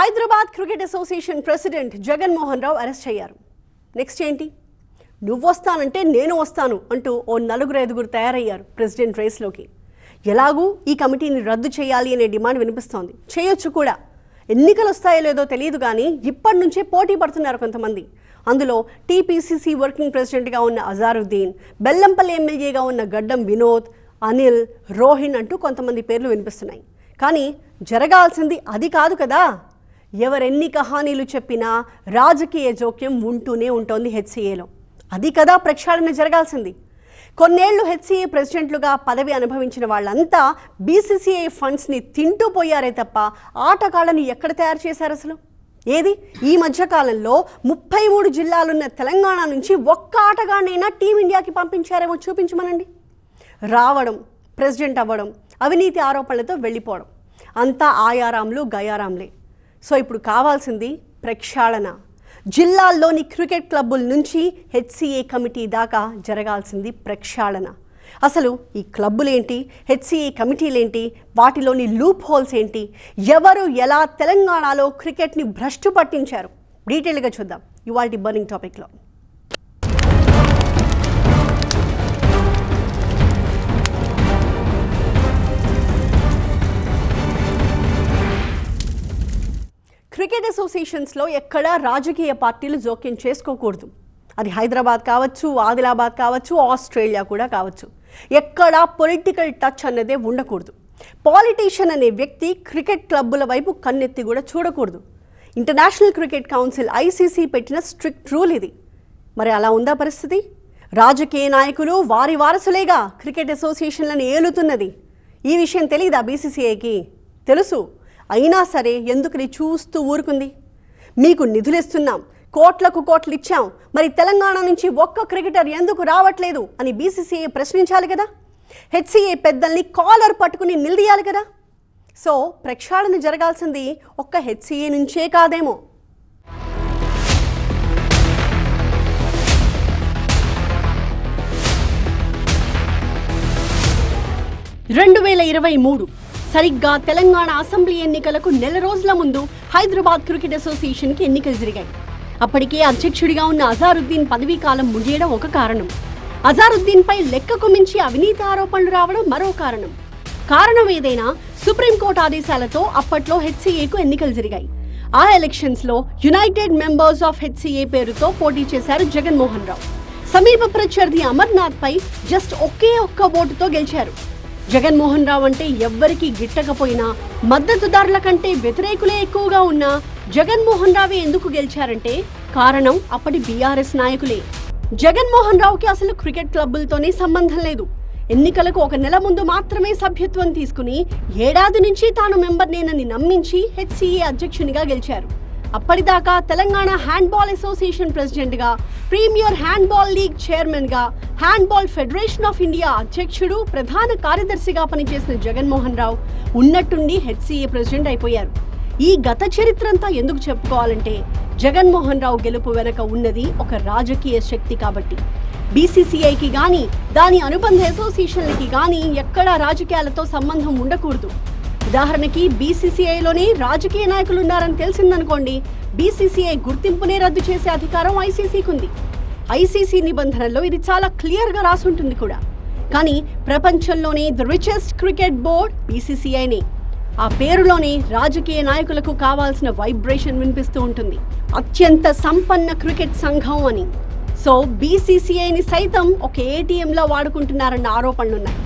Hyderabad cricket association president Jagan Mohan Rao arrest అయ్యారు. Next ఏంటి? నువ్వు వస్తానంటే నేను వస్తాను అంటూ ఓ నలుగురు ఐదుగురు తయారయ్యారు ప్రెసిడెంట్ రేస్లోకి. ఎలాగూ ఈ కమిటీని రద్దు చేయాలి అనే డిమాండ్ వినిపిస్తోంది. చేయొచ్చు కూడా. ఎన్నికలు వస్తాయో లేదో తెలియదు కానీ ఇప్పటి నుంచే పోటీ పడుతున్నారు కొంతమంది. అందులో టీపీసీసీ వర్కింగ్ ప్రెసిడెంట్గా ఉన్న అజారుద్దీన్, బెల్లంపల్లి ఎమ్మెల్యేగా ఉన్న గడ్డం వినోద్, అనిల్, రోహిన్ అంటూ కొంతమంది పేర్లు వినిపిస్తున్నాయి. కానీ జరగాల్సింది అది కాదు కదా. ఎవరెన్ని కహానీలు చెప్పినా రాజకీయ జోక్యం ఉంటూనే ఉంటుంది హెచ్సీఏలో. అది కదా ప్రక్షాళన జరగాల్సింది. కొన్నేళ్లు హెచ్సీఏ ప్రెసిడెంట్లుగా పదవి అనుభవించిన వాళ్ళంతా బీసీసీఐ ఫండ్స్ని తింటూ పోయారే తప్ప ఆటగాళ్ళని ఎక్కడ తయారు చేశారు అసలు? ఏది ఈ మధ్యకాలంలో 33 జిల్లాలున్న తెలంగాణ నుంచి ఒక్క ఆటగాడినైనా టీమిండియాకి పంపించారేమో చూపించమనండి. రావడం, ప్రెసిడెంట్ అవ్వడం, అవినీతి ఆరోపణలతో వెళ్ళిపోవడం, అంతా ఆయారాంలు గయారాంలే. సో ఇప్పుడు కావాల్సింది ప్రక్షాళన. జిల్లాల్లోని క్రికెట్ క్లబ్బుల నుంచి హెచ్సీఏ కమిటీ దాకా జరగాల్సింది ప్రక్షాళన. అసలు ఈ క్లబ్బులేంటి, హెచ్సీఏ కమిటీలేంటి, వాటిలోని లూప్ హోల్స్ ఏంటి, ఎవరు ఎలా తెలంగాణలో క్రికెట్ని భ్రష్టు పట్టించారు, డీటెయిల్గా చూద్దాం ఇవాల్టి బర్నింగ్ టాపిక్లో. క్రికెట్ అసోసియేషన్స్లో ఎక్కడా రాజకీయ పార్టీలు జోక్యం చేసుకోకూడదు. అది హైదరాబాద్ కావచ్చు, ఆదిలాబాద్ కావచ్చు, ఆస్ట్రేలియా కూడా కావచ్చు. ఎక్కడా పొలిటికల్ టచ్ అన్నదే ఉండకూడదు. పాలిటీషియన్ అనే వ్యక్తి క్రికెట్ క్లబ్బుల వైపు కన్నెత్తి కూడా చూడకూడదు. ఇంటర్నేషనల్ క్రికెట్ కౌన్సిల్ ఐసీసీ పెట్టిన స్ట్రిక్ట్ రూల్ ఇది. మరి అలా ఉందా పరిస్థితి? రాజకీయ నాయకులు వారి వారసులేగా క్రికెట్ అసోసియేషన్లను ఏలుతున్నది. ఈ విషయం తెలీదా బీసీసీఐకి? తెలుసు. అయినా సరే ఎందుకని చూస్తూ ఊరుకుంది? మీకు నిధులు ఇస్తున్నాం, కోట్లకు కోట్లు ఇచ్చాం, మరి తెలంగాణ నుంచి ఒక్క క్రికెటర్ ఎందుకు రావట్లేదు అని బీసీసీఐ ప్రశ్నించాలి కదా. హెచ్సీఏ పెద్దల్ని కాలర్ పట్టుకుని నిలదీయాలి కదా. సో ప్రక్షాళన జరగాల్సింది ఒక్క హెచ్సీఏ నుంచే కాదేమో. 2023 సరిగ్గా తెలంగాణ అసెంబ్లీ ఎన్నికలకు నెల రోజుల ముందు హైదరాబాద్ క్రికెట్ అసోసియేషన్కి ఎన్నికలు జరిగాయి. అప్పటికే అధ్యక్షుడిగా ఉన్న అజారుద్దీన్ పదవీ కాలం ముగియడం ఒక కారణం. అజారుద్దీన్పై లెక్కకు మించి అవినీతి ఆరోపణలు రావడం మరో కారణం. కారణం ఏదైనా సుప్రీంకోర్టు ఆదేశాలతో అప్పట్లో హెచ్సీఏకు ఎన్నికలు జరిగాయి. ఆ ఎలక్షన్స్లో యునైటెడ్ మెంబర్స్ ఆఫ్ హెచ్సీఏ పేరుతో పోటీ చేశారు జగన్ మోహన్ రావు. సమీప ప్రత్యర్థి అమర్నాథ్ పై జస్ట్ ఒకే ఒక్క ఓటుతో గెలిచారు. జగన్ మోహన్ రావు అంటే ఎవ్వరికీ గిట్టకపోయినా, మద్దతుదారుల కంటే వ్యతిరేకులే ఎక్కువగా ఉన్నా జగన్ మోహన్ రావే ఎందుకు గెలిచారంటే కారణం అప్పటి బీఆర్ఎస్ నాయకులే. జగన్ మోహన్ రావుకి అసలు క్రికెట్ క్లబ్బులతోనే సంబంధం లేదు. ఎన్నికలకు ఒక నెల ముందు మాత్రమే సభ్యత్వం తీసుకుని ఏడాది నుంచి తాను మెంబర్నేనని నమ్మించి హెచ్సీఏ అధ్యక్షునిగా గెలిచారు. అప్పటిదాకా తెలంగాణ హ్యాండ్బాల్ అసోసియేషన్ ప్రెసిడెంట్గా, ప్రీమియర్ హ్యాండ్బాల్ లీగ్ చైర్మన్గా, హ్యాండ్బాల్ ఫెడరేషన్ ఆఫ్ ఇండియా అధ్యక్షుడు, ప్రధాన కార్యదర్శిగా పనిచేసిన జగన్ మోహన్ రావు ఉన్నట్టుండి హెచ్సీఏ ప్రెసిడెంట్ అయిపోయారు. ఈ గత చరిత్రంతా ఎందుకు చెప్పుకోవాలంటే జగన్ మోహన్ రావు గెలుపు వెనక ఉన్నది ఒక రాజకీయ శక్తి కాబట్టి. బీసీసీఐకి కానీ దాని అనుబంధ అసోసియేషన్లకి కానీ ఎక్కడా రాజకీయాలతో సంబంధం ఉండకూడదు. ఉదాహరణకి బీసీసీఐలోనే రాజకీయ నాయకులు ఉన్నారని తెలిసిందనుకోండి, బీసీసీఐ గుర్తింపునే రద్దు చేసే అధికారం ఐసీసీకి ఉంది. ఐసీసీ నిబంధనల్లో ఇది చాలా క్లియర్గా రాసుంటుంది కూడా. కానీ ప్రపంచంలోనే ది రిచెస్ట్ క్రికెట్ బోర్డ్ బీసీసీఐనే. ఆ పేరులోనే రాజకీయ నాయకులకు కావాల్సిన వైబ్రేషన్ వినిపిస్తూ ఉంటుంది, అత్యంత సంపన్న క్రికెట్ సంఘం అని. సో బీసీసీఐని సైతం ఒక ఏటీఎంలో వాడుకుంటున్నారన్న ఆరోపణలున్నాయి.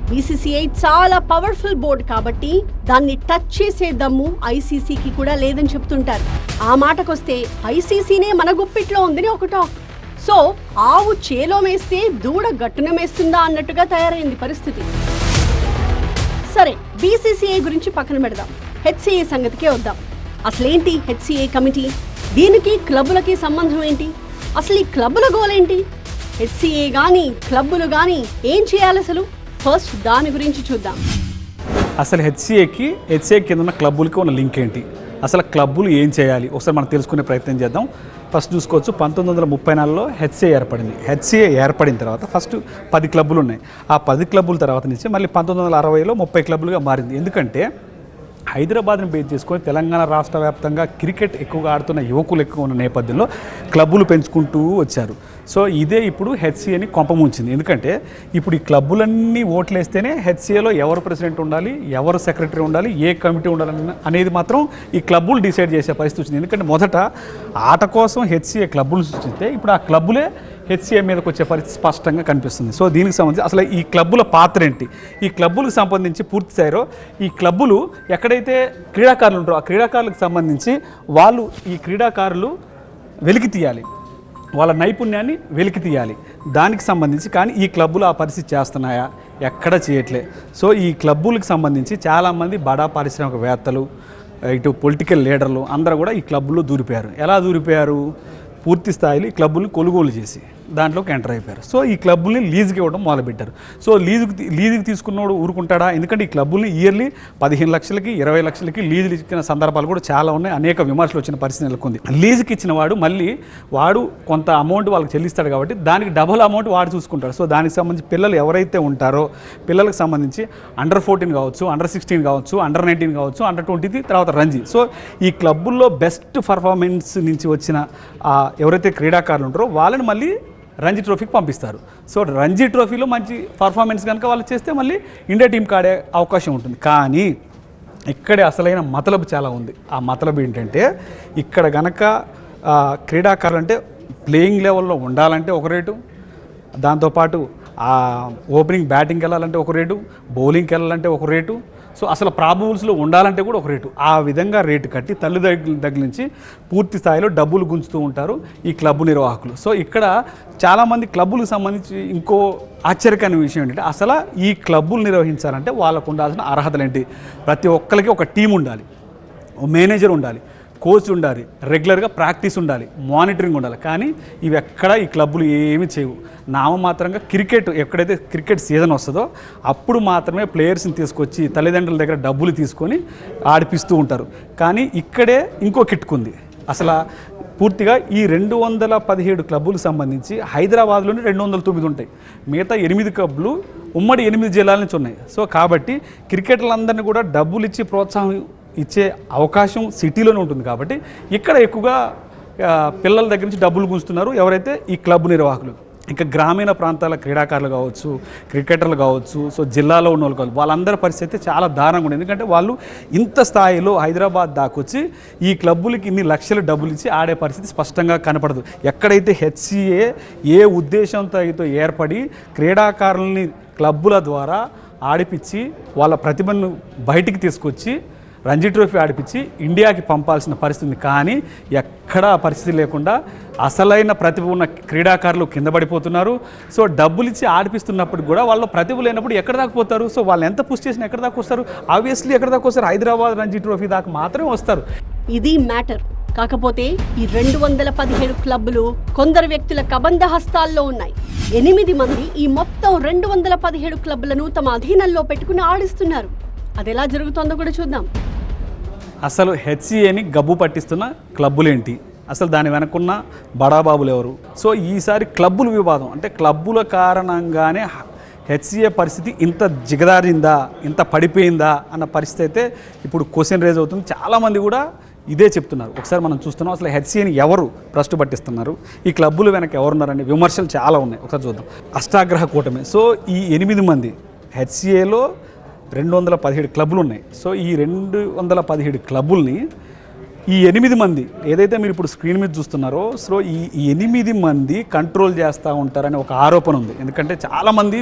బీసీసీఐ చాలా పవర్ఫుల్ బోర్డు కాబట్టి దాన్ని టచ్ చేసే దమ్ము ఐసీసీకి కూడా లేదని చెప్తుంటారు. ఆ మాటకొస్తే ఐసీసీనే మన గుప్పిట్లో ఉందని ఒక టాక్. సో ఆవు చేలో మేస్తే దూడ గట్టున మేస్తుందా అన్నట్టుగా తయారైంది పరిస్థితి. సరే, బీసీసీఐ గురించి పక్కన పెడదాం, హెచ్సీఏ సంగతికే వద్దాం. అసలేంటి హెచ్సీఏ కమిటీ? దీనికి క్లబ్బులకి సంబంధం ఏంటి? అసలు ఈ క్లబ్బుల గోలేంటి? హెచ్సీఏ కానీ క్లబ్బులు కానీ ఏం చేయాలి అసలు? ఫస్ట్ దాని గురించి చూద్దాం. అసలు హెచ్సీఏ కింద ఉన్న క్లబ్బులకి ఉన్న లింక్ ఏంటి, అసలు క్లబ్బులు ఏం చేయాలి ఒకసారి మనం తెలుసుకునే ప్రయత్నం చేద్దాం. ఫస్ట్ చూసుకోవచ్చు, 1934లో హెచ్సీఏ ఏర్పడింది. హెచ్సీఏ ఏర్పడిన తర్వాత ఫస్ట్ 10 క్లబ్బులు ఉన్నాయి. ఆ 10 క్లబ్బుల తర్వాత నుంచి మళ్ళీ 1960లో 30 క్లబ్బులుగా మారింది. ఎందుకంటే హైదరాబాద్ని బేస్ చేసుకొని తెలంగాణ రాష్ట్ర వ్యాప్తంగా క్రికెట్ ఎక్కువగా ఆడుతున్న యువకులు ఎక్కువ ఉన్న నేపథ్యంలో క్లబ్బులు పెంచుకుంటూ వచ్చారు. సో ఇదే ఇప్పుడు హెచ్సిఏని కొంపముంచింది. ఎందుకంటే ఇప్పుడు ఈ క్లబ్బులన్నీ ఓట్లేస్తేనే హెచ్సిఏలో ఎవరు ప్రెసిడెంట్ ఉండాలి, ఎవరు సెక్రటరీ ఉండాలి, ఏ కమిటీ ఉండాలి అనేది మాత్రం ఈ క్లబ్బులు డిసైడ్ చేసే పరిస్థితి వచ్చింది. ఎందుకంటే మొదట ఆట కోసం హెచ్సిఏ క్లబ్బులు సృష్టిస్తే ఇప్పుడు ఆ క్లబ్బులే హెచ్సిఏ మీదకి వచ్చే పరిస్థితి స్పష్టంగా కనిపిస్తుంది. సో దీనికి సంబంధించి అసలు ఈ క్లబ్బుల పాత్ర ఏంటి, ఈ క్లబ్బులకు సంబంధించి పూర్తి స్థాయిలో ఈ క్లబ్బులు ఎక్కడైతే క్రీడాకారులు ఉంటారో ఆ క్రీడాకారులకు సంబంధించి వాళ్ళు ఈ క్రీడాకారులు వెలికి తీయాలి, వాళ్ళ నైపుణ్యాన్ని వెలికి తీయాలి. దానికి సంబంధించి కానీ ఈ క్లబ్బులు ఆ పరిస్థితి చేస్తున్నాయా, ఎక్కడ చేయట్లే. సో ఈ క్లబ్బులకు సంబంధించి చాలామంది బడా పారిశ్రామికవేత్తలు, ఇటు పొలిటికల్ లీడర్లు అందరూ కూడా ఈ క్లబ్బుల్లో దూరిపోయారు. ఎలా దూరిపోయారు? పూర్తి స్థాయిలో ఈ క్లబ్బుల్ని కొనుగోలు చేసి దాంట్లోకి ఎంటర్ అయిపోయారు. సో ఈ క్లబ్బుల్ని లీజుకి ఇవ్వడం మొదలుపెట్టారు. సో లీజుకి తీసుకున్నవాడు ఊరుకుంటాడా? ఎందుకంటే ఈ క్లబ్బుల్ని ఇయర్లీ 15 లక్షలకి 20 లక్షలకి లీజులు ఇచ్చిన సందర్భాలు కూడా చాలా ఉన్నాయి. అనేక విమర్శలు వచ్చిన పరిస్థితి నెలకొంది. లీజుకి ఇచ్చిన వాడు మళ్ళీ వాడు కొంత అమౌంట్ వాళ్ళకి చెల్లిస్తాడు కాబట్టి దానికి డబుల్ అమౌంట్ వాడు చూసుకుంటాడు. సో దానికి సంబంధించి పిల్లలు ఎవరైతే ఉంటారో పిల్లలకు సంబంధించి అండర్ 14 కావచ్చు, అండర్ 16 కావచ్చు, అండర్ 19 కావచ్చు, అండర్ 20 తర్వాత రంజీ. సో ఈ క్లబ్బుల్లో బెస్ట్ పర్ఫార్మెన్స్ నుంచి వచ్చిన ఎవరైతే క్రీడాకారులు ఉంటారో వాళ్ళని మళ్ళీ రంజీ ట్రోఫీకి పంపిస్తారు. సో రంజీ ట్రోఫీలో మంచి పర్ఫార్మెన్స్ కనుక వాళ్ళు చేస్తే మళ్ళీ ఇండియా టీంకి ఆడే అవకాశం ఉంటుంది. కానీ ఇక్కడే అసలైన మతలబు చాలా ఉంది. ఆ మతలబు ఏంటంటే ఇక్కడ గనక క్రీడాకారులు అంటే ప్లేయింగ్ లెవెల్లో ఉండాలంటే ఒక రేటు, దాంతోపాటు ఓపెనింగ్ బ్యాటింగ్కి వెళ్ళాలంటే ఒక రేటు, బౌలింగ్కి వెళ్ళాలంటే ఒక రేటు, సో అసలు ప్రాబబుల్స్లో ఉండాలంటే కూడా ఒక రేటు. ఆ విధంగా రేటు కట్టి దగ్గర నుంచి పూర్తి స్థాయిలో డబ్బులు గుంజుతూ ఉంటారు ఈ క్లబ్బు నిర్వాహకులు. సో ఇక్కడ చాలామంది క్లబ్బులకు సంబంధించి ఇంకో ఆశ్చర్యకరమైన విషయం ఏంటంటే అసలు ఈ క్లబ్బులు నిర్వహించాలంటే వాళ్ళకు ఉండాల్సిన అర్హతలు ఏంటి? ప్రతి ఒక్కరికి ఒక టీం ఉండాలి, ఓ మేనేజర్ ఉండాలి, కోచ్ ఉండాలి, రెగ్యులర్గా ప్రాక్టీస్ ఉండాలి, మానిటరింగ్ ఉండాలి. కానీ ఇవి ఎక్కడ ఈ క్లబ్బులు ఏమీ చేయవు. నామమాత్రంగా క్రికెట్ ఎక్కడైతే క్రికెట్ సీజన్ వస్తుందో అప్పుడు మాత్రమే ప్లేయర్స్ని తీసుకొచ్చి తల్లిదండ్రుల దగ్గర డబ్బులు తీసుకొని ఆడిపిస్తూ ఉంటారు. కానీ ఇక్కడే ఇంకో కిట్టుకుంది. అసలు పూర్తిగా ఈ 217 క్లబ్బులకు సంబంధించి హైదరాబాద్లోనే 209 ఉంటాయి. మిగతా 8 క్లబ్బులు ఉమ్మడి 8 జిల్లాల నుంచి ఉన్నాయి. సో కాబట్టి క్రికెటర్లందరినీ కూడా డబ్బులు ఇచ్చి ప్రోత్సాహం ఇచ్చే అవకాశం సిటీలోనే ఉంటుంది. కాబట్టి ఇక్కడ ఎక్కువగా పిల్లల దగ్గర నుంచి డబ్బులు గుంజుతున్నారు ఎవరైతే ఈ క్లబ్ నిర్వాహకులు. ఇంకా గ్రామీణ ప్రాంతాల క్రీడాకారులు కావచ్చు, క్రికెటర్లు కావచ్చు, సో జిల్లాలో ఉన్న వాళ్ళు కావచ్చు, వాళ్ళందరి పరిస్థితి చాలా దారుణంగా ఉంది. ఎందుకంటే వాళ్ళు ఇంత స్థాయిలో హైదరాబాద్ దాకొచ్చి ఈ క్లబ్బులకి ఇన్ని లక్షల డబ్బులు ఇచ్చి ఆడే పరిస్థితి స్పష్టంగా కనపడదు. ఎక్కడైతే హెచ్సిఏ ఏ ఉద్దేశంతో అయితే ఏర్పడి క్రీడాకారులని క్లబ్బుల ద్వారా ఆడిపించి వాళ్ళ ప్రతిభను బయటికి తీసుకొచ్చి రంజీ ట్రోఫీ ఆడిపించి ఇండియాకి పంపాల్సిన పరిస్థితి, కానీ ఎక్కడా పరిస్థితి లేకుండా అసలైన ప్రతిభ ఉన్న క్రీడాకారులు కింద పడిపోతున్నారు. సో డబ్బులు ఇచ్చి ఆడిపిస్తున్నప్పుడు కూడా వాళ్ళ ప్రతిభ లేనప్పుడు ఎక్కడ దాకా పోతారు? సో వాళ్ళు ఎంత పుష్ చేసినా ఎక్కడ దాకా వస్తారు? ఆబ్వియస్లీ ఎక్కడ దాకా వస్తారు? హైదరాబాద్ రంజీ ట్రోఫీ దాకా మాత్రమే వస్తారు. ఇది మ్యాటర్. కాకపోతే ఈ 217 క్లబ్బులు కొందరు వ్యక్తుల కబంధ హస్తాల్లో ఉన్నాయి. 8 మంది ఈ మొత్తం 217 క్లబ్బులను తమ అధీనంలో పెట్టుకుని ఆడిస్తున్నారు. అది ఎలా జరుగుతుందో కూడా చూద్దాం. అసలు హెచ్సిఏని గబ్బు పట్టిస్తున్న క్లబ్బులేంటి, అసలు దాని వెనకున్న బడాబాబులు ఎవరు? సో ఈసారి క్లబ్బుల వివాదం అంటే క్లబ్బుల కారణంగానే హెచ్సిఏ పరిస్థితి ఇంత జిగదారిందా, ఇంత పడిపోయిందా అన్న పరిస్థితి అయితే ఇప్పుడు క్వశ్చన్ రేజ్ అవుతుంది. చాలామంది కూడా ఇదే చెప్తున్నారు. ఒకసారి మనం చూస్తున్నాం అసలు హెచ్సిఏని ఎవరు భ్రష్టు పట్టిస్తున్నారు, ఈ క్లబ్బులు వెనక ఎవరున్నారని విమర్శలు చాలా ఉన్నాయి. ఒకసారి చూద్దాం. అష్టాగ్రహ కూటమి. సో ఈ 8 మంది హెచ్సిఏలో 217 క్లబ్బులు ఉన్నాయి. సో ఈ 217 క్లబ్బుల్ని ఈ 8 మంది ఏదైతే మీరు ఇప్పుడు స్క్రీన్ మీద చూస్తున్నారో, సో ఈ 8 మంది కంట్రోల్ చేస్తూ ఉంటారని ఒక ఆరోపణ ఉంది. ఎందుకంటే చాలామంది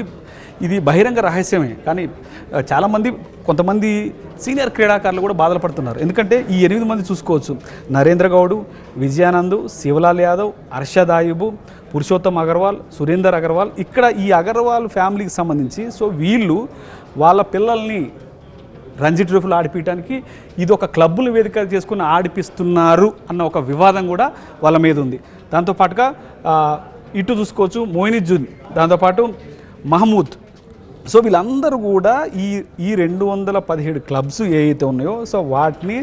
ఇది బహిరంగ రహస్యమే, కానీ చాలామంది కొంతమంది సీనియర్ క్రీడాకారులు కూడా బాధలు పడుతున్నారు. ఎందుకంటే ఈ 8 మంది చూసుకోవచ్చు: నరేంద్ర గౌడ్, విజయానంద్, శివలాల్ యాదవ్, అర్షద్ ఆయుబ్, పురుషోత్తమ్ అగర్వాల్, సురేందర్ అగర్వాల్. ఇక్కడ ఈ అగర్వాల్ ఫ్యామిలీకి సంబంధించి సో వీళ్ళు వాళ్ళ పిల్లల్ని రంజీ ట్రోఫీలు ఆడిపించడానికి ఇది ఒక క్లబ్బులు వేదిక చేసుకుని ఆడిపిస్తున్నారు అన్న ఒక వివాదం కూడా వాళ్ళ మీద ఉంది. దాంతోపాటుగా ఇటు చూసుకోవచ్చు మొయినుద్దీన్, దాంతోపాటు మహమూద్, సో వీళ్ళందరూ కూడా ఈ 217 క్లబ్స్ ఏవైతే ఉన్నాయో సో వాటిని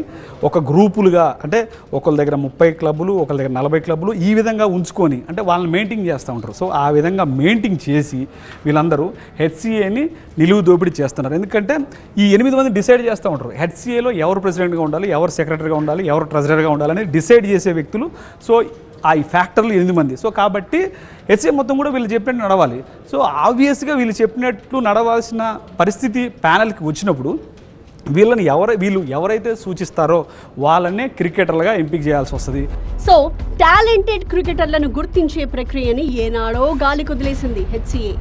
ఒక గ్రూపులుగా, అంటే ఒకళ్ళ దగ్గర 30 క్లబ్బులు, ఒకళ్ళ దగ్గర 40 క్లబ్బులు, ఈ విధంగా ఉంచుకొని అంటే వాళ్ళని మెయింటైన్ చేస్తూ ఉంటారు. సో ఆ విధంగా మెయింటైన్ చేసి వీళ్ళందరూ హెచ్సిఏని నిలువు దోపిడీ చేస్తున్నారు. ఎందుకంటే ఈ 8 మంది డిసైడ్ చేస్తూ ఉంటారు హెచ్సిఏలో ఎవరు ప్రెసిడెంట్గా ఉండాలి, ఎవరు సెక్రటరీగా ఉండాలి, ఎవరు ట్రెజరర్గా ఉండాలని డిసైడ్ చేసే వ్యక్తులు. సో ఆ ఈ ఫ్యాక్టర్లు 8 మంది. సో కాబట్టి హెచ్సిఏ మొత్తం కూడా వీళ్ళు చెప్పినట్టు నడవాలి. సో ఆబ్వియస్గా వీళ్ళు చెప్పినట్లు నడవాల్సిన పరిస్థితి ప్యానల్కి వచ్చినప్పుడు వీళ్ళు ఎవరైతే సూచిస్తారో వాళ్ళనే క్రికెటర్లుగా ఎంపిక చేయాల్సి వస్తుంది. సో టాలెంటెడ్ క్రికెటర్లను గుర్తించే ప్రక్రియని ఏనాడో గాలి కొదిలేసింది హెచ్సిఏ.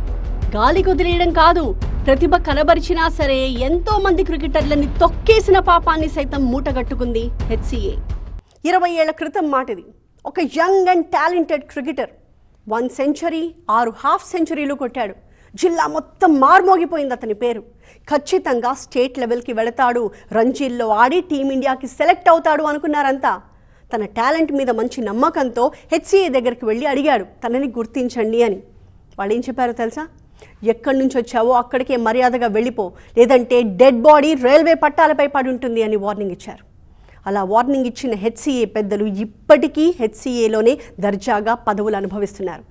గాలి కొదిలేయడం కాదు, ప్రతిభ కనబరిచినా సరే ఎంతో మంది క్రికెటర్లని తొక్కేసిన పాపాన్ని సైతం మూటగట్టుకుంది హెచ్సిఏ. 20 ఏళ్ల క్రితం మాటది. ఒక young and talented cricketer 1 century, 6 half సెంచరీలు కొట్టాడు. జిల్లా మొత్తం మార్మోగిపోయింది అతని పేరు. ఖచ్చితంగా స్టేట్ లెవెల్కి వెళతాడు, రంజీల్లో ఆడి టీమిండియాకి సెలెక్ట్ అవుతాడు అనుకున్నారంతా. తన టాలెంట్ మీద మంచి నమ్మకంతో హెచ్సిఏ దగ్గరికి వెళ్ళి అడిగాడు తనని గుర్తించండి అని. వాళ్ళు ఏం చెప్పారో తెలుసా? ఎక్కడి నుంచి వచ్చావో అక్కడికే మర్యాదగా వెళ్ళిపో, లేదంటే డెడ్ బాడీ రైల్వే పట్టాలపై పడి ఉంటుంది అని వార్నింగ్ ఇచ్చారు. అలా వార్నింగ్ ఇచ్చిన హెచ్సిఏ పెద్దలు ఇప్పటికీ హెచ్సిఏలోనే దర్జాగా పదవులు అనుభవిస్తున్నారు.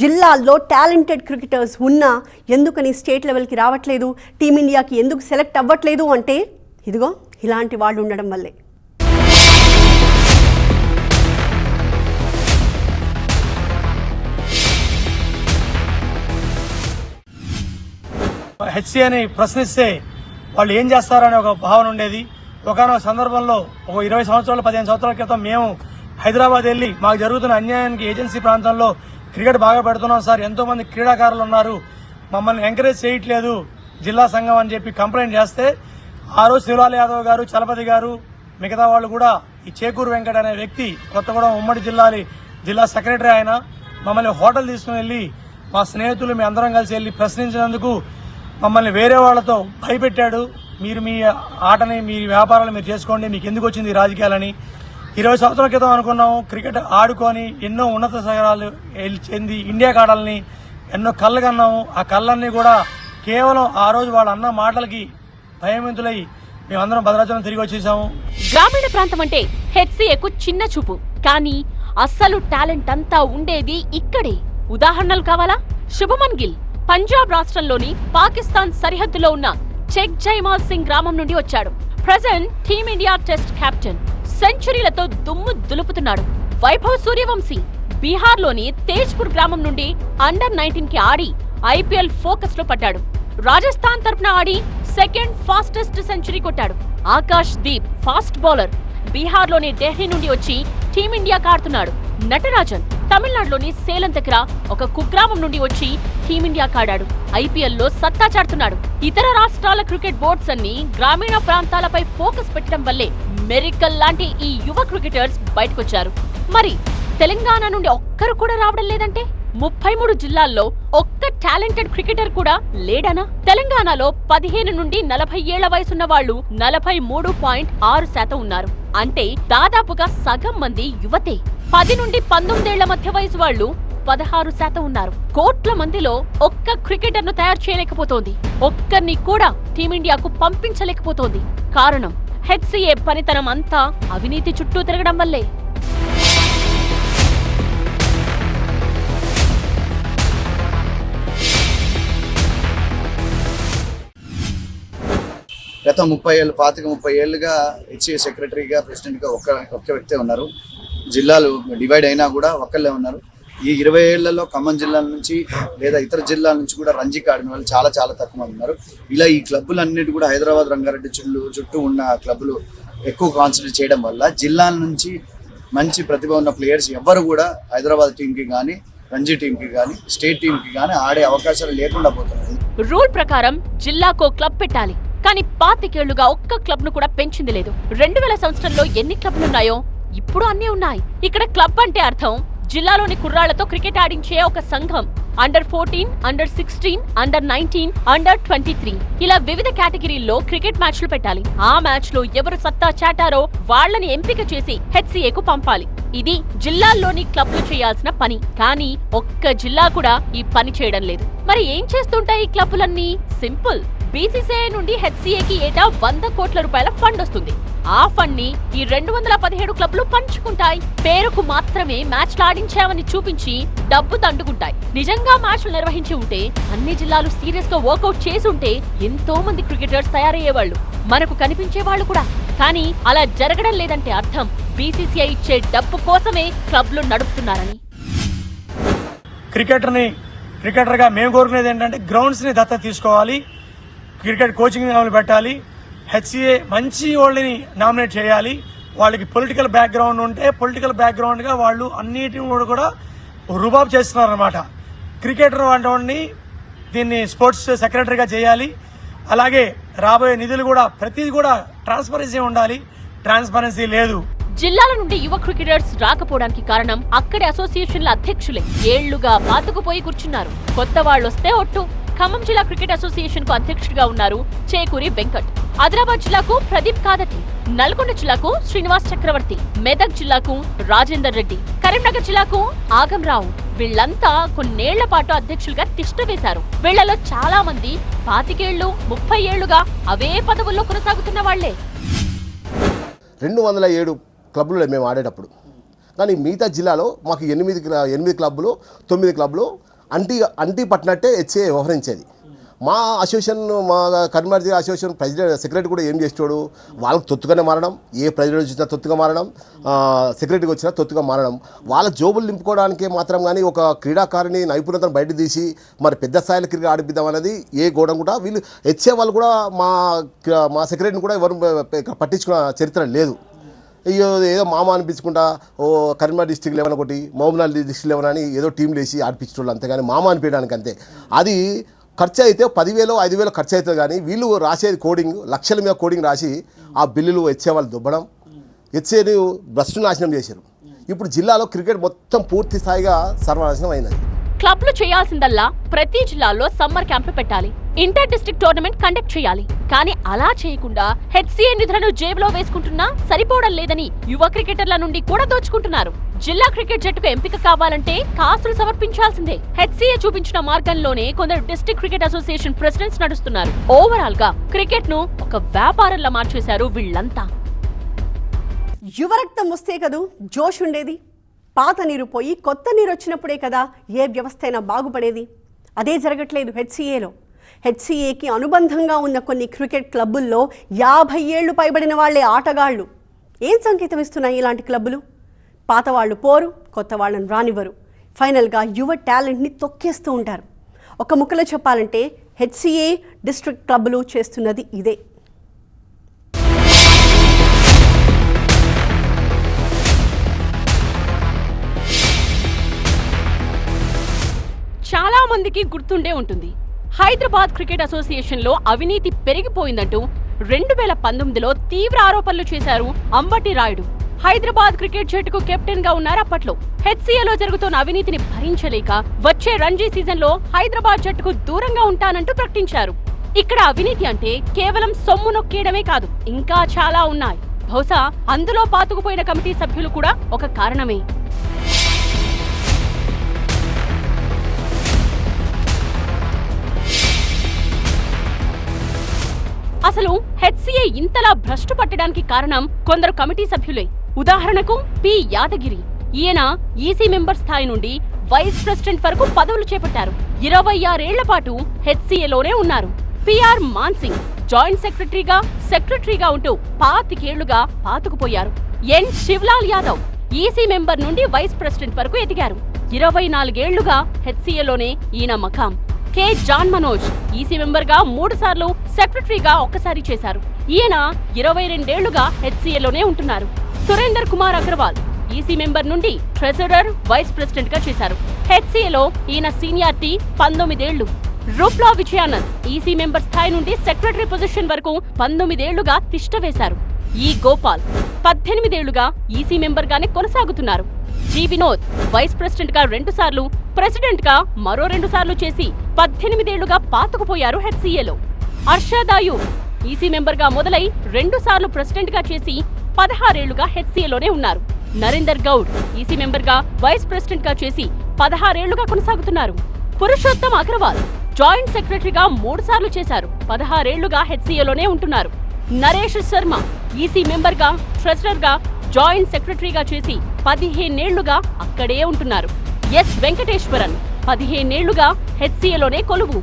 జిల్లాల్లో టాలెంటెడ్ క్రికెటర్స్ ఉన్నా ఎందుకని స్టేట్ లెవెల్కి రావట్లేదు, టీమిండియాకి ఎందుకు సెలెక్ట్ అవ్వట్లేదు అంటే ఇదిగో ఇలాంటి వాళ్ళు ఉండడం వల్లే. హెచ్సిఏని ప్రశ్నిస్తే వాళ్ళు ఏం చేస్తారనే ఒక భావన ఉండేది. ఒకనొక సందర్భంలో ఒక 20 సంవత్సరాలు 15 సంవత్సరాల క్రితం మేము హైదరాబాద్ వెళ్ళి మాకు జరుగుతున్న అన్యాయానికి ఏజెన్సీ ప్రాంతంలో క్రికెట్ బాగా పెడుతున్నాం సార్, ఎంతో మంది క్రీడాకారులు ఉన్నారు, మమ్మల్ని ఎంకరేజ్ చేయట్లేదు జిల్లా సంఘం అని చెప్పి కంప్లైంట్ చేస్తే ఆ రోజు శివలాల్ యాదవ్ గారు, చలపతి గారు, మిగతా వాళ్ళు కూడా ఈ చేకూరు వెంకట అనే వ్యక్తి కొత్తగూడెం ఉమ్మడి జిల్లా సెక్రటరీ, ఆయన మమ్మల్ని హోటల్ తీసుకుని వెళ్ళి మా స్నేహితులు మీ అందరం కలిసి వెళ్ళి ప్రశ్నించినందుకు మమ్మల్ని వేరే వాళ్ళతో భయపెట్టాడు. మీరు మీ ఆటని, మీ వ్యాపారాలు మీరు చేసుకోండి, మీకు ఎందుకు వచ్చింది ఈ రాజకీయాలని. 20 సంవత్సరాల క్రితం అనుకున్నాము క్రికెట్ ఆడుకొని ఎన్నో ఉన్నత శిఖరాలు చెంది ఇండియాకి ఆడాలని ఎన్నో కళ్ళు కన్నాము. ఆ కళ్ళన్నీ కూడా కేవలం ఆ రోజు వాళ్ళు అన్న మాటలకి భయమింతులై మేమందరం భద్రాచలం తిరిగి వచ్చేసాము. గ్రామీణ ప్రాంతం అంటే హెచ్సిఏకు చిన్న చూపు, కానీ అస్సలు టాలెంట్ అంతా ఉండేది ఇక్కడే. ఉదాహరణలు కావాలా? శుభమన్ గిల్ పంజాబ్ రాష్ట్రంలోని పాకిస్తాన్ సరిహద్దులో ఉన్న చెక్ జైమాల్ సింగ్ గ్రామం నుండి వచ్చాడు. Present Team India test captain. సెంచరీలతో దుమ్ము దులుపుతున్నాడు. వైభవ్ సూర్యవంశీ బీహార్లోని తేజ్పూర్ గ్రామం నుండి అండర్-19 కి ఆడి ఐపీఎల్ ఫోకస్ లో పడ్డాడు. రాజస్థాన్ తరపున ఆడి సెకండ్ ఫాస్టెస్ట్ సెంచరీ కొట్టాడు. Akash Deep fast bowler. బీహార్లోని డెహ్రీ నుండి వచ్చి టీమిండియాకి ఆడుతున్నాడు. నటరాజన్ తమిళనాడులోని సేలం దగ్గర ఒక కుగ్రామం నుండి వచ్చి టీమిండియాకి ఆడాడు. ఐపీఎల్లో సత్తా చాటుతున్నాడు. ఇతర రాష్ట్రాల క్రికెట్ బోర్డ్స్ అన్ని గ్రామీణ ప్రాంతాలపై ఫోకస్ పెట్టడం వల్లే మెరికల్ లాంటి ఈ యువ క్రికెటర్స్ బయటకొచ్చారు. మరి తెలంగాణ నుండి ఒక్కరు కూడా రావడం లేదంటే 33 జిల్లాల్లో ఒక్క టాలెంటెడ్ క్రికెటర్ కూడా లేడనా? తెలంగాణలో 15 నుండి 40 ఏళ్ల వయసున్న వాళ్ళు 43.6% ఉన్నారు. అంటే దాదాపుగా సగం మంది యువతే. 10 నుండి 19 ఏళ్ల మధ్య వయసు వాళ్ళు 16% ఉన్నారు. కోట్ల మందిలో ఒక్క క్రికెటర్ ను తయారు చేయలేకపోతోంది. ఒక్కరిని కూడా టీమిండియాకు పంపించలేకపోతోంది. కారణం హెచ్సిఏ పనితనం అంతా అవినీతి చుట్టూ తిరగడం వల్లే. గత 30 ఏళ్ళుగా హెచ్సిఏ సెక్రటరీగా, ప్రెసిడెంట్గా ఒక్క వ్యక్తే ఉన్నారు. జిల్లాలు డివైడ్ అయినా కూడా ఒక్కళ్ళే ఉన్నారు. ఈ 20 ఏళ్లలో ఖమ్మం జిల్లాల నుంచి లేదా ఇతర జిల్లాల నుంచి కూడా రంజీకి ఆడిన వాళ్ళు చాలా తక్కువ మంది ఉన్నారు. ఇలా ఈ క్లబ్బులన్నిటి కూడా హైదరాబాద్, రంగారెడ్డి చుట్టూ ఉన్న క్లబ్బులు ఎక్కువ కాన్సన్ట్రేట్ చేయడం వల్ల జిల్లాల నుంచి మంచి ప్రతిభ ఉన్న ప్లేయర్స్ ఎవ్వరు కూడా హైదరాబాద్ టీంకి కానీ, రంజీ టీంకి కానీ, స్టేట్ టీంకి కానీ ఆడే అవకాశాలు లేకుండా పోతున్నాయి. రూల్ ప్రకారం జిల్లాకో క్లబ్ పెట్టాలి, కానీ 25 ఏళ్లుగా ఒక్క క్లబ్ ను కూడా పెంచింది లేదు. 2000 సంవత్సరంలో ఎన్ని క్లబ్లున్నాయో ఇప్పుడు అన్నీ ఉన్నాయి. ఇక్కడ క్లబ్ అంటే అర్థం జిల్లాలోని కుర్రాళ్లతో క్రికెట్ ఆడించే ఒక సంఘం. అండర్-14, అండర్-16, అండర్-19, అండర్-23 ఇలా వివిధ కేటగిరీల్లో క్రికెట్ మ్యాచ్లు పెట్టాలి. ఆ మ్యాచ్ లో ఎవరు సత్తా చాటారో వాళ్లని ఎంపిక చేసి హెచ్సిఏకు పంపాలి. ఇది జిల్లాల్లోని క్లబ్లు చేయాల్సిన పని. కానీ ఒక్క జిల్లా కూడా ఈ పని చేయడం లేదు. మరి ఏం చేస్తుంటాయి ఈ క్లబ్బులన్నీ? సింపుల్. బీసీసీఐ నుండి హెచ్సీఏకి ఏటా 100 కోట్ల రూపాయల ఫండ్ వస్తుంది. ఆ ఫండ్ ని ఈ 217 క్లబ్లు పంచుకుంటాయి. పేరుకు మాత్రమే మ్యాచ్లు ఆడించామని చూపించి డబ్బు దండుకుంటాయి. నిజంగా మ్యాచ్లు నిర్వహించి ఉంటే, అన్ని జిల్లాలు సీరియస్ గా వర్కౌట్ చేసి ఉంటే ఎంతో మంది క్రికెటర్స్ తయారయ్యేవాళ్లు, మనకు కనిపించేవాళ్లు కూడా. కానీ అలా జరగడం లేదంటే అర్థం బీసీసీఐ ఇచ్చే డబ్బు కోసమే క్లబ్లు నడుపుతున్నారని. క్రికెటర్ గా మేము కోరుకునేది ఏంటంటే గ్రౌండ్స్ ని దత్తత తీసుకోవాలి, క్రికెట్ కోచింగ్ పెట్టాలి, హెచ్సీఏ మంచి వాళ్ళని నామినేట్ చేయాలి. వాళ్ళకి పొలిటికల్ బ్యాక్గ్రౌండ్ ఉంటే పొలిటికల్ బ్యాక్గ్రౌండ్గా వాళ్ళు అన్నిటిని కూడా రుబాబు చేస్తున్నారన్నమాట. క్రికెటర్ వాడిని దీన్ని స్పోర్ట్స్ సెక్రటరీగా చేయాలి. అలాగే రాబోయే నిధులు కూడా ప్రతిదీ కూడా ట్రాన్స్పరెన్సీ ఉండాలి. ట్రాన్స్పరెన్సీ లేదు. జిల్లాల నుండి యువ క్రికెటర్స్ రాకపోవడానికి కారణం అక్కడి అసోసియేషన్ల అధ్యక్షులే ఏళ్లుగా పాతుకుపోయి కూర్చున్నారు. కొత్త వాళ్లొస్తే ఒట్టు. ఖమ్మం జిల్లా క్రికెట్ అసోసియేషన్ కు అధ్యక్షుడిగా ఉన్నారు చేకూరి వెంకట్. ఆదిలాబాద్ జిల్లాకు ప్రదీప్ కాదటి, నల్గొండ జిల్లాకు శ్రీనివాస్ చక్రవర్తి, మెదక్ జిల్లాకు రాజేందర్ రెడ్డి, కరీంనగర్ జిల్లాకు ఆగంరావు. వీళ్లంతా కొన్నేళ్ల పాటు అధ్యక్షులుగా తిష్టవేశారు. వీళ్లలో చాలా మంది 25 ఏళ్లు 30 ఏళ్లుగా అవే పదవుల్లో కొనసాగుతున్న వాళ్లే. 207 క్లబ్లు మేము ఆడేటప్పుడు, కానీ మిగతా జిల్లాలో మాకు 8 క్లబ్లు 9 క్లబ్లు అంటీ పట్టినట్టే హెచ్ఏ వ్యవహరించేది. మా అసోసియేషన్, మా కరీంనగర్ జిల్లా అసోసియేషన్ ప్రెసిడెంట్ సెక్రటరీ కూడా ఏం చేస్తాడు, వాళ్ళకి తొత్తుగానే మారడం, ఏ ప్రెసిడెంట్ వచ్చినా తొత్తుగా మారడం, సెక్రటరీకి వచ్చినా తొత్తుగా మారడం, వాళ్ళ జోబులు నింపుకోవడానికి మాత్రం. కానీ ఒక క్రీడాకారిని నైపుణ్యతను బయట తీసి మరి పెద్ద స్థాయిలో క్రికెట్ ఆడిపిద్దాం అనేది ఏ గోడం కూడా వీళ్ళు హెచ్ఏ వాళ్ళు కూడా మా సెక్రటరీని కూడా ఎవరు పట్టించుకున్న చరిత్ర లేదు. ఏదో మామ అనిపించుకుంటా కరీంనగర్ డిస్ట్రిక్ట్ లెవెన్ ఒకటి, మహబూబ్నగర్ డిస్ట్రిక్ట్ లెవెన్ అని ఏదో టీంలు వేసి ఆడిపించడం అంతేగాని మామ అనిపించడానికి అంతే. అది ఖర్చు అయితే 10,000 5,000 ఖర్చు అవుతుంది. కానీ వీళ్ళు రాసేది కోడింగ్, లక్షల మీద కోడింగ్ రాసి ఆ బిల్లులు హెచ్ఏ వాళ్ళు దుబ్బడం, హెచ్ఏని భ్రష్టు నాశనం చేశారు. ఇప్పుడు జిల్లాలో క్రికెట్ మొత్తం పూర్తి స్థాయిగా సర్వనాశనం అయినది. క్లబ్లు చేయాల్సిందల్లా ప్రతి జిల్లాలో సమ్మర్ క్యాంపులు పెట్టాలి, ఇంటర్ డిస్ట్రిక్ట్ టోర్నమెంట్ కండక్ట్ చేయాలి. కానీ అలా చేయకుండా హెచ్సీఏ నిధులను జేబులో వేసుకుంటున్నా సరిపోవడం లేదని యువ క్రికెటర్ల నుండి కూడా దోచుకుంటున్నారు. జిల్లా క్రికెట్ జట్టుకు ఎంపిక కావాలంటే కాసులు సమర్పించాల్సిందే. హెచ్సీఏ చూపించిన మార్గంలోనే కొందరు డిస్ట్రిక్ట్ క్రికెట్ అసోసియేషన్ ప్రెసిడెంట్స్ నడుస్తున్నారు. ఓవరాల్ గా క్రికెట్ ను ఒక వ్యాపారంలా మార్చేశారు వీళ్లంతా. యువరక్తం వస్తే కదూ జోష్ ఉండేది. పాత నీరు పోయి కొత్త నీరు వచ్చినప్పుడే కదా ఏ వ్యవస్థ అయినా బాగుపడేది. అదే జరగట్లేదు హెచ్సీఏలో. హెచ్సీఏకి అనుబంధంగా ఉన్న కొన్ని క్రికెట్ క్లబ్బుల్లో 50 ఏళ్లు పైబడిన వాళ్లే ఆటగాళ్లు. ఏం సంకేతం ఇస్తున్నాయి ఇలాంటి క్లబ్బులు? పాత వాళ్ళు పోరు, కొత్త వాళ్ళని రానివ్వరు. ఫైనల్గా యువ టాలెంట్ని తొక్కేస్తూ ఉంటారు. ఒక ముక్కలో చెప్పాలంటే హెచ్సీఏ డిస్ట్రిక్ట్ క్లబ్బులు చేస్తున్నది ఇదే. చాలా మందికి గుర్తుండే ఉంటుంది, హైదరాబాద్ క్రికెట్ అసోసియేషన్ లో అవినీతి పెరిగిపోయిందంటూ 2019లో తీవ్ర ఆరోపణలు చేశారు అంబటి రాయుడు. హైదరాబాద్ క్రికెట్ జట్టుకు కెప్టెన్ గా ఉన్నారు అప్పట్లో. హెచ్సీఏలో జరుగుతున్న అవినీతిని భరించలేక వచ్చే రంజీ సీజన్ లో హైదరాబాద్ జట్టుకు దూరంగా ఉంటానంటూ ప్రకటించారు. ఇక్కడ అవినీతి అంటే కేవలం సొమ్ము నొక్కేయడమే కాదు, ఇంకా చాలా ఉన్నాయి. బహుశా అందులో పాతుకుపోయిన కమిటీ సభ్యులు కూడా ఒక కారణమే. అసలు హెచ్సీఏ ఇంతలా భ్రష్టు పట్టడానికి కారణం కొందరు కమిటీ సభ్యులే. ఉదాహరణకు పి యాదగిరి. ఈయన ఈసీ మెంబర్ స్థాయి నుండి వైస్ ప్రెసిడెంట్ వరకు పదవులు చేపట్టారు. 26 ఏళ్ల పాటు హెచ్సీఏలోనే ఉన్నారు. పిఆర్ మాన్సింగ్ జాయింట్ సెక్రటరీగా ఉంటూ 25 ఏళ్లుగా పాతుకుపోయారు. N Shivlal Yadav EC member నుండి వైస్ ప్రెసిడెంట్ వరకు ఎదిగారు. 24 ఏళ్లుగా హెచ్సీఏలోనే ఈయన మకాం. K John Manoj EC member గా 3 సార్లు, సెక్రటరీగా ఒక్కసారి చేశారు. ఈయన 22 ఏళ్లుగా హెచ్సీఏలోనే ఉంటున్నారు. సురేందర్ కుమార్ అగ్రవాల్ ఈసీ మెంబర్ నుండి ట్రెజరర్, వైస్ ప్రెసిడెంట్ గా చేశారు. హెచ్సీఏలో ఈయన సీనియారిటీ 19 ఏళ్లు. రూప్లా విజయానంద్ ఈసీ మెంబర్ స్థాయి నుండి సెక్రటరీ పొజిషన్ వరకు 19 ఏళ్లుగా తిష్ట వేశారు. ఈ గోపాల్ 18 ఏళ్లుగా ఈసీ మెంబర్ గానే కొనసాగుతున్నారు. జి వినోద్ వైస్ ప్రెసిడెంట్ గా 2 సార్లు, ప్రెసిడెంట్ గా మరో 2 సార్లు చేసి 18 ఏళ్లుగా పాతుకుపోయారు హెచ్సీఏలో. అర్షద్ అయూబ్ ఈసీ మెంబర్ గా మొదలై 2 సార్లు ప్రెసిడెంట్ గా చేసి 16 ఏళ్లుగా హెచ్సీఏలోనే ఉన్నారు. నరేందర్ గౌడ్ ఈసీ మెంబర్ గా వైస్ ప్రెసిడెంట్ గా చేసి 16 ఏళ్లుగా కొనసాగుతున్నారు. పురుషోత్తం అగ్రవాల్ జాయింట్ సెక్రటరీగా 3 సార్లు చేశారు. 16 ఏళ్లుగా హెచ్సీఏలోనే ఉంటున్నారు. నరేష్ శర్మ ఈసీ మెంబర్ గా, ట్రెజరర్ గా, జాయింట్ సెక్రటరీగా చేసి 15 ఏళ్లుగా అక్కడే ఉంటున్నారు. ఎస్ వెంకటేశ్వరన్ 15 ఏళ్లుగా హెచ్సీఏలోనే కొలువు.